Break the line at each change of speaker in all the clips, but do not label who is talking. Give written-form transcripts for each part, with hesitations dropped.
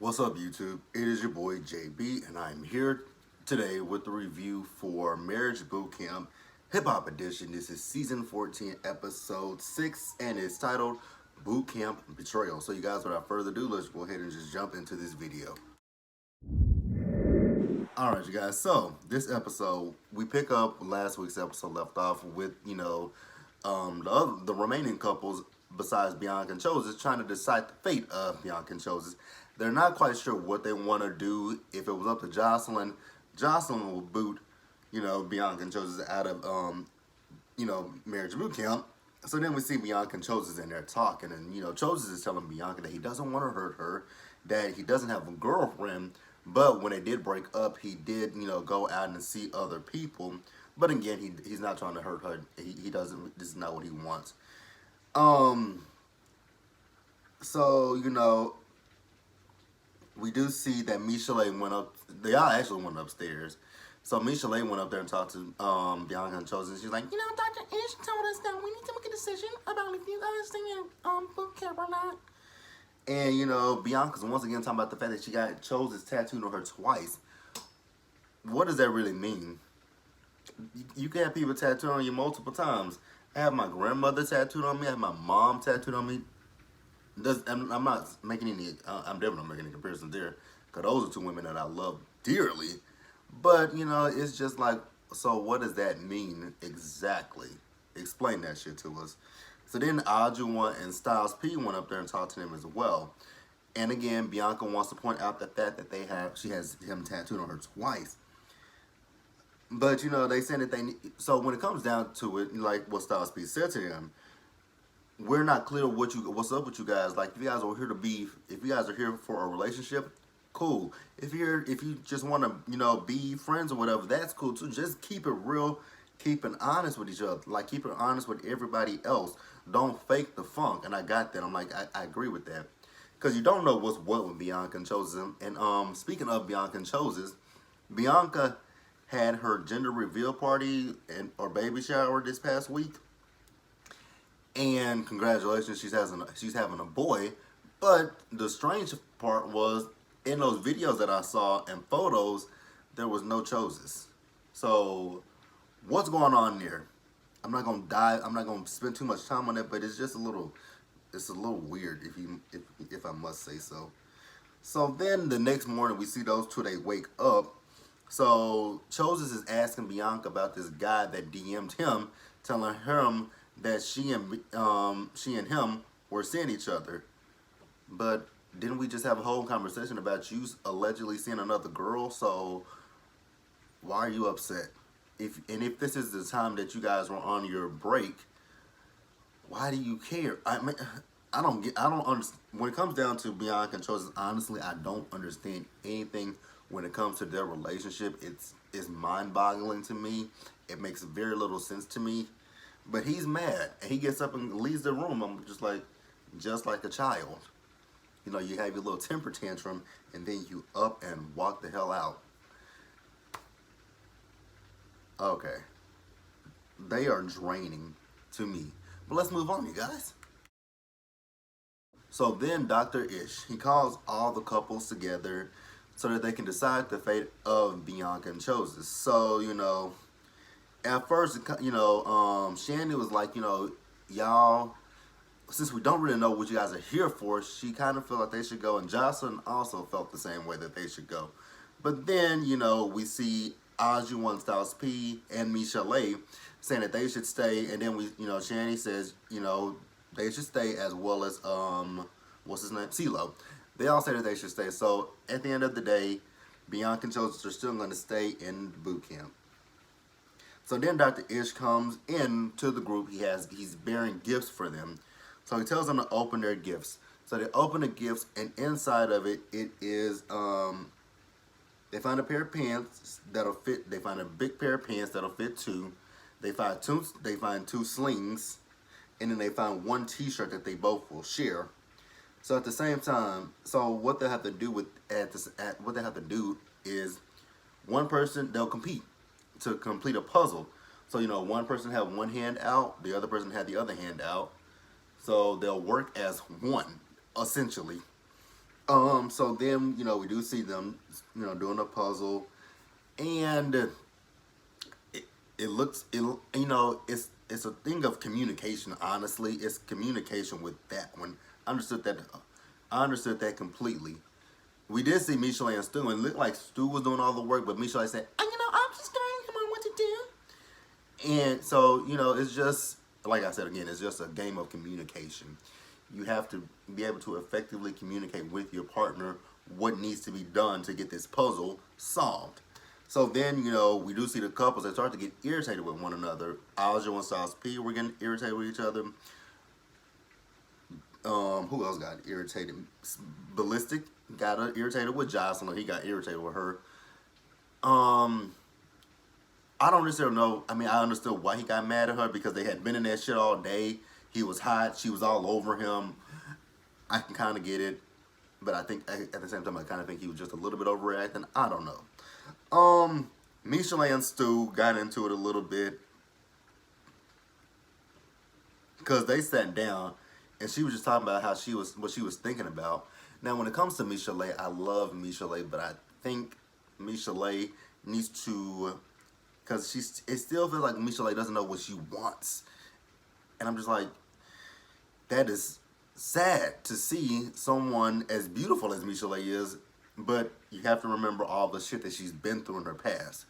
What's up, YouTube? It is your boy JB, and I'm here today with the review for Marriage Boot Camp Hip Hop Edition. This is season 14, episode 6, and it's titled Boot Camp Betrayal. So, you guys, without further ado, let's go ahead and just jump into this video. Alright, you guys, so this episode, we pick up last week's episode left off with, the remaining couples besides Bianca and Chose trying to decide the fate of Bianca and Chose. They're not quite sure what they want to do. If it was up to Jocelyn, Jocelyn will boot, Bianca and Chose out of, Marriage Boot Camp. So then we see Bianca and Chose in there talking, and, Chose is telling Bianca that he doesn't want to hurt her, that he doesn't have a girlfriend. But when they did break up, he did, go out and see other people. But again, he's not trying to hurt her. He doesn't. This is not what he wants. So we do see that Michelet went up. They all actually went upstairs. So Michelet went up there and talked to Bianca and Chose. She's like,
Dr. Ish told us that we need to make a decision about if you guys singing boot camp or not.
And, Bianca's once again talking about the fact that she got Chose's tattooed on her twice. What does that really mean? You can have people tattooed on you multiple times. I have my grandmother tattooed on me. I have my mom tattooed on me. I'm not making any, I'm definitely not making any comparisons there. Because those are two women that I love dearly. But, it's just like, so what does that mean exactly? Explain that shit to us. So then Jbsayzwhat and Styles P went up there and talked to him as well. And again, Bianca wants to point out the fact that she has him tattooed on her twice. But, they said that so when it comes down to it, like what Styles P said to them, we're not clear what's up with you guys. Like, if you guys are here to be, if you guys are here for a relationship, cool. If you just want to, be friends or whatever, that's cool too. Just keep it real. Keep it honest with each other. Like, keep it honest with everybody else. Don't fake the funk. And I got that. I'm like, I agree with that. Because you don't know what's what with Bianca and Chose. And speaking of Bianca and Chose, Bianca had her gender reveal party or baby shower this past week. And congratulations, she's having a boy. But the strange part was, in those videos that I saw and photos, there was no Choses. So what's going on there? I'm not gonna spend too much time on it, but it's just a little weird if I must say so. So then the next morning we see those two, they wake up. So Chose is asking Bianca about this guy that DM'd him, telling him that she and him were seeing each other. But didn't we just have a whole conversation about you allegedly seeing another girl? So why are you upset? If this is the time that you guys were on your break, why do you care? I mean, I don't understand. When it comes down to Bianca and Chose, honestly, I don't understand anything when it comes to their relationship. It's mind-boggling to me. It makes very little sense to me. But he's mad, and he gets up and leaves the room. I'm just like a child. You have your little temper tantrum, and then you up and walk the hell out. Okay. They are draining to me. But let's move on, you guys. So then Dr. Ish, he calls all the couples together so that they can decide the fate of Bianca and Chose. So, at first, Shandy was like, y'all, since we don't really know what you guys are here for, she kind of felt like they should go. And Jocelyn also felt the same way that they should go. But then, we see Jbsayzwhat, Styles P, and Michelet saying that they should stay. And then Shandy says, they should stay, as well as, what's his name? CeeLo. They all say that they should stay. So at the end of the day, Bianca and Chose are still going to stay in boot camp. So then Dr. Ish comes into the group. He's bearing gifts for them. So he tells them to open their gifts. So they open the gifts, and inside of it, it is, they find a pair of pants that'll fit. They find a big pair of pants that'll fit two. They find two slings, and then they find one T-shirt that they both will share. So at the same time, so what they have to do what they have to do is, one person, they'll compete to complete a puzzle. So one person have one hand out, the other person had the other hand out. So they'll work as one, essentially. So then, we do see them, doing a puzzle, and it looks, it's a thing of communication. Honestly, it's communication with that one. I understood that. I understood that completely. We did see Michelet and Stu, and it looked like Stu was doing all the work, but Michelet said,
I'm just going to come on what to do.
and so, it's just, like I said again, it's just a game of communication. You have to be able to effectively communicate with your partner what needs to be done to get this puzzle solved. So then, we do see the couples that start to get irritated with one another. Aljo and Styles P were getting irritated with each other. Who else got irritated? Ballistic got irritated with Jocelyn. He got irritated with her. Um, I don't necessarily know. I mean, I understood why he got mad at her because they had been in that shit all day. He was hot. She was all over him. I can kind of get it, but I think at the same time, I kind of think he was just a little bit overreacting. I don't know. Michelet and Stu got into it a little bit because they sat down and she was just talking about what she was thinking about. Now, when it comes to Michelet, I love Michelet, but I think Michelet needs to, because it still feels like Michelet doesn't know what she wants, and I'm just like, that is sad to see someone as beautiful as Michelet is, but you have to remember all the shit that she's been through in her past.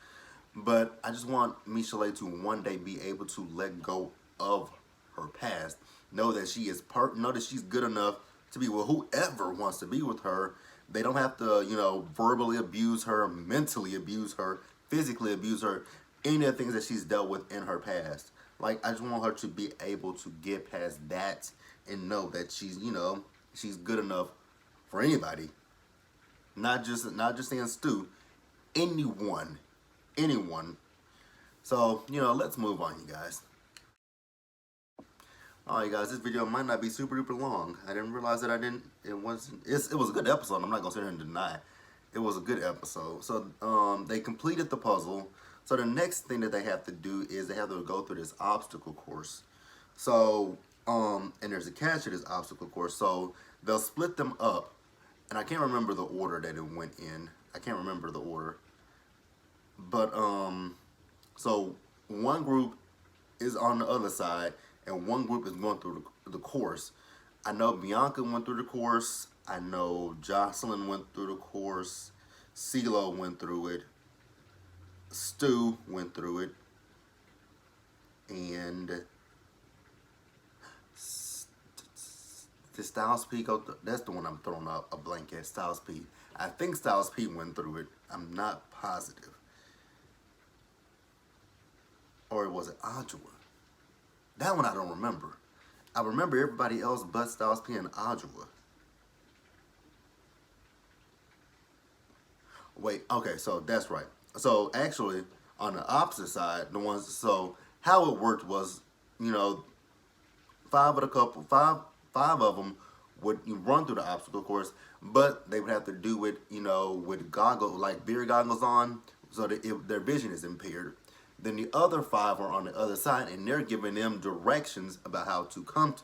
But I just want Michelet to one day be able to let go of her past. Know that know that she's good enough to be with whoever wants to be with her. They don't have to, verbally abuse her, mentally abuse her, physically abuse her, any of the things that she's dealt with in her past. Like, I just want her to be able to get past that and know that she's good enough for anybody. Not just saying Stu, anyone. Anyone. So, let's move on, you guys. Alright guys, this video might not be super duper long. I didn't realize that it was a good episode. I'm not gonna sit here and deny it was a good episode. So they completed the puzzle. So the next thing that they have to do is they have to go through this obstacle course. So and there's a catch to this obstacle course. So they'll split them up, and I can't remember the order that it went in. I can't remember the order. But so one group is on the other side, and one group is going through the course. I know Bianca went through the course. I know Jocelyn went through the course. CeeLo went through it. Stu went through it. And the Styles P, that's the one I'm throwing out a blank at, Styles P. I think Styles P went through it. I'm not positive. Or was it Adjoa? That one I don't remember. I remember everybody else but Styles P and Adjoa. Wait, okay, so that's right. So actually, on the opposite side, so how it worked was, five of them would run through the obstacle course, but they would have to do it, with goggles, like beer goggles on, so that their vision is impaired. Then the other five are on the other side, and they're giving them directions about how to come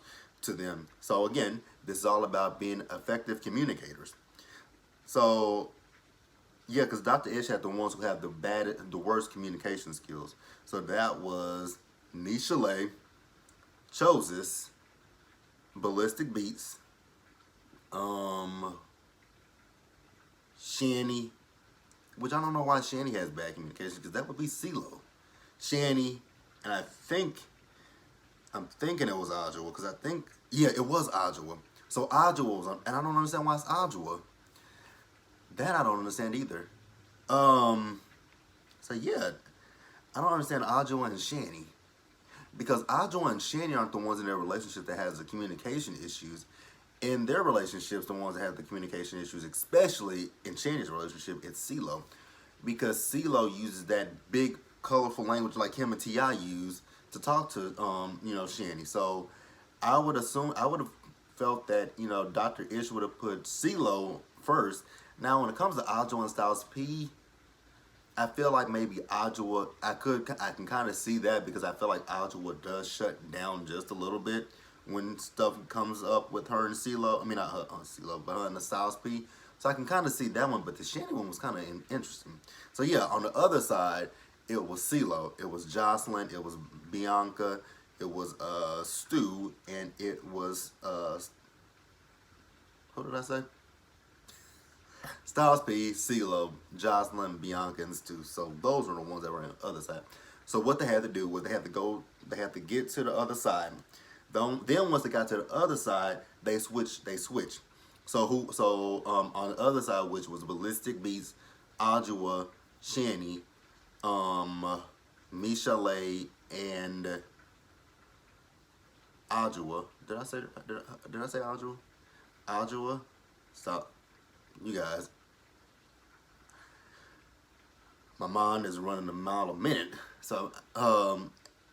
to them. So again, this is all about being effective communicators. So yeah, because Dr. Ish had the ones who have the worst communication skills. So that was Michelet, Chosis, Ballistic Beats, Shanny, which I don't know why Shanny has bad communication, because that would be CeeLo. Shanny, and I'm thinking it was Adjoa, because it was Adjoa. So Adjoa was on, and I don't understand why it's Adjoa. That I don't understand either. So yeah, I don't understand Adjoa and Shanny. Because Adjoa and Shanny aren't the ones in their relationship that has the communication issues. In their relationships, the ones that have the communication issues, especially in Shanny's relationship, it's CeeLo. Because CeeLo uses that big, colorful language like him and T.I. use to talk to, Shanny. So I would have felt that, Dr. Ish would have put CeeLo first. Now, when it comes to Adjoa and Styles P, I feel like maybe I can kind of see that, because I feel like Adjoa does shut down just a little bit when stuff comes up with her and CeeLo. I mean, not her, CeeLo, but her and the Styles P. So I can kind of see that one, but the Shanny one was kind of interesting. So yeah, on the other side, it was CeeLo, it was Jocelyn, it was Bianca, it was Stu, and it was who did I say? Styles P, CeeLo, Jocelyn, Bianca, and Stu. So those were the ones that were on the other side. So what they had to do was they had to get to the other side. Then once they got to the other side, they switched. On the other side, which was Ballistic Beats, Adjoa, Shanny, Michel'le, and Adjoa. Did I say Adjoa? Adjoa? Stop. You guys. My mind is running a mile a minute. So, I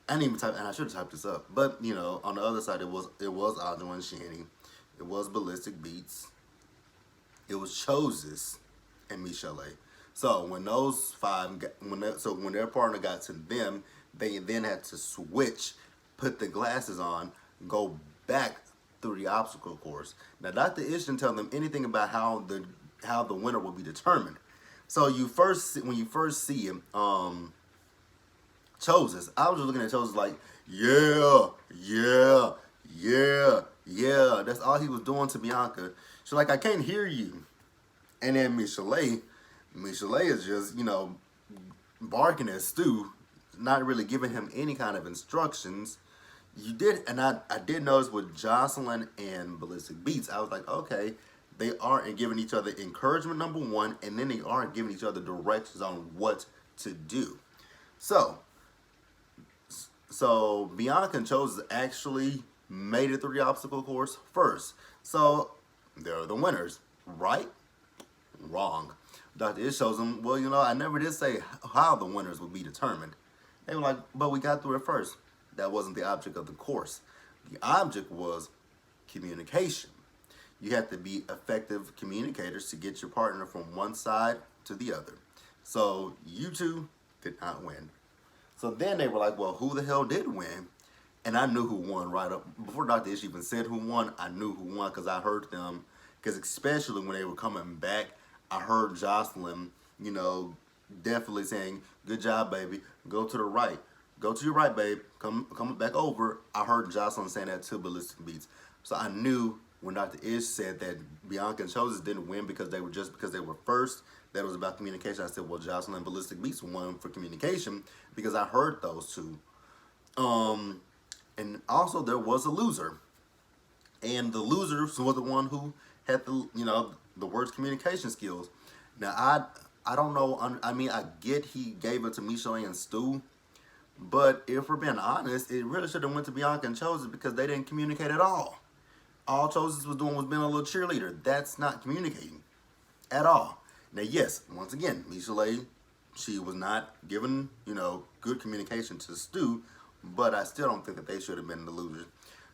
didn't even type, and I should have typed this up. But, on the other side, it was Adjoa and Shanny. It was Ballistic Beats. It was Choses and Michel'le. So when those five, when their partner got to them, they then had to switch, put the glasses on, go back through the obstacle course. Now, Dr. Ish didn't tell them anything about how the winner will be determined. So when you first see him, Choses, I was just looking at Choses like, yeah. That's all he was doing to Bianca. She's like, I can't hear you. And then Michel'le is just, barking at Stu, not really giving him any kind of instructions. I did notice with Jocelyn and Ballistic Beats, I was like, okay, they aren't giving each other encouragement, number one, and then they aren't giving each other directions on what to do. So Bianca and Chose actually made it through the obstacle course first. So they're the winners, right? Wrong. Dr. Ish shows them, well, I never did say how the winners would be determined. They were like, but we got through it first. That wasn't the object of the course. The object was communication. You have to be effective communicators to get your partner from one side to the other. So you two did not win. So then they were like, well, who the hell did win? And I knew who won right up. Before Dr. Ish even said who won, I knew who won because I heard them. Because especially when they were coming back, I heard Jocelyn, definitely saying, good job, baby. Go to the right. Go to your right, babe. Come back over. I heard Jocelyn saying that to Ballistic Beats. So I knew when Dr. Ish said that Bianca and Choses didn't win because they were first, that it was about communication. I said, well, Jocelyn and Ballistic Beats won for communication because I heard those two. And also there was a loser. And the loser was the one who had the worst communication skills. Now, I don't know. I mean, I get he gave it to Michel'le and Stu. But if we're being honest, it really should have went to Bianca and Choses because they didn't communicate at all. All Choses was doing was being a little cheerleader. That's not communicating at all. Now, yes, once again, Michel'le, she was not given, good communication to Stu, but I still don't think that they should have been the losers.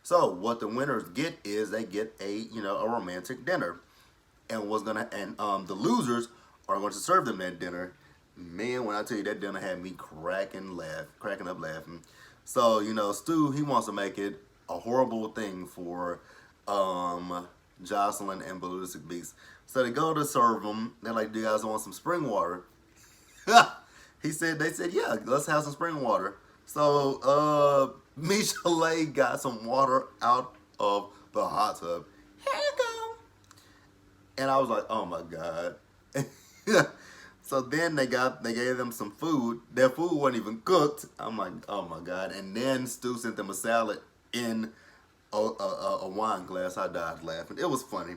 So what the winners get is they get a romantic dinner, and the losers are going to serve them that dinner. Man, when I tell you that dinner had me cracking up laughing. So Stu, he wants to make it a horrible thing for Jocelyn and Ballistic Beats. So they go to serve them. They're like, "Do you guys want some spring water?" They said, "Yeah, let's have some spring water." So Michel'le got some water out of the hot tub.
Here you go.
And I was like, "Oh my god." So then they gave them some food. Their food wasn't even cooked. I'm like, "Oh my god." And then Stu sent them a salad in a wine glass. I died laughing. It was funny.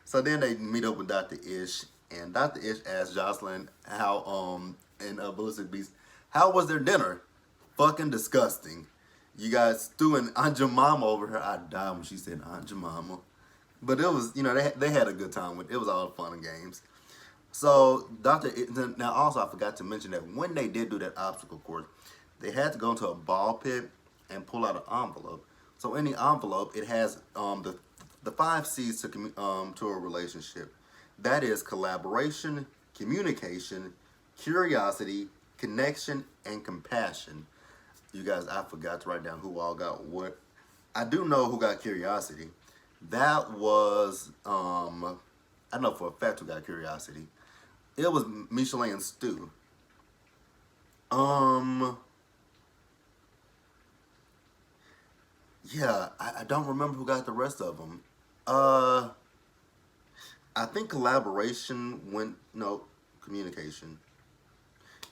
So then they meet up with Dr. Ish, and Dr. Ish asked Jocelyn how and Ballistic Beast, how was their dinner? Fucking disgusting. You guys, Stu and Aunt Jemima over here. I died when she said Aunt Jemima. But it was, they had a good time with it. It was all fun and games. So now also I forgot to mention that when they did do that obstacle course, they had to go into a ball pit and pull out an envelope. So in the envelope, it has the 5 C's to a relationship. That is collaboration, communication, curiosity, connection, and compassion. You guys, I forgot to write down who all got what. I do know who got Curiosity. That was I know for a fact who got Curiosity. It was Micheline and Stu. Um, yeah, I don't remember who got the rest of them. Uh, I think collaboration went no communication.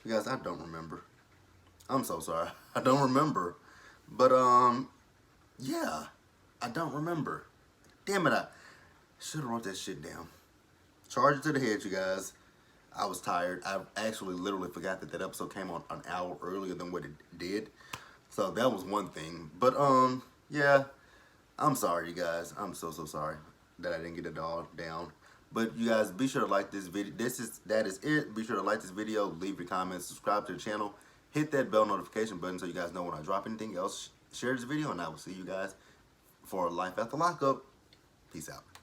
You guys, I don't remember. I'm so sorry. I don't remember. But yeah, I don't remember. Damn it, I should have wrote that shit down. Charge it to the head, you guys. I was tired. I actually literally forgot that that episode came on an hour earlier than what it did. So that was one thing. But yeah, I'm sorry, you guys. I'm so sorry that I didn't get it all down. But you guys, be sure to like this video. That is it. Be sure to like this video, leave your comments, subscribe to the channel, hit that bell notification button so you guys know when I drop anything else. Share this video, and I will see you guys for Life After Lockup. Peace out.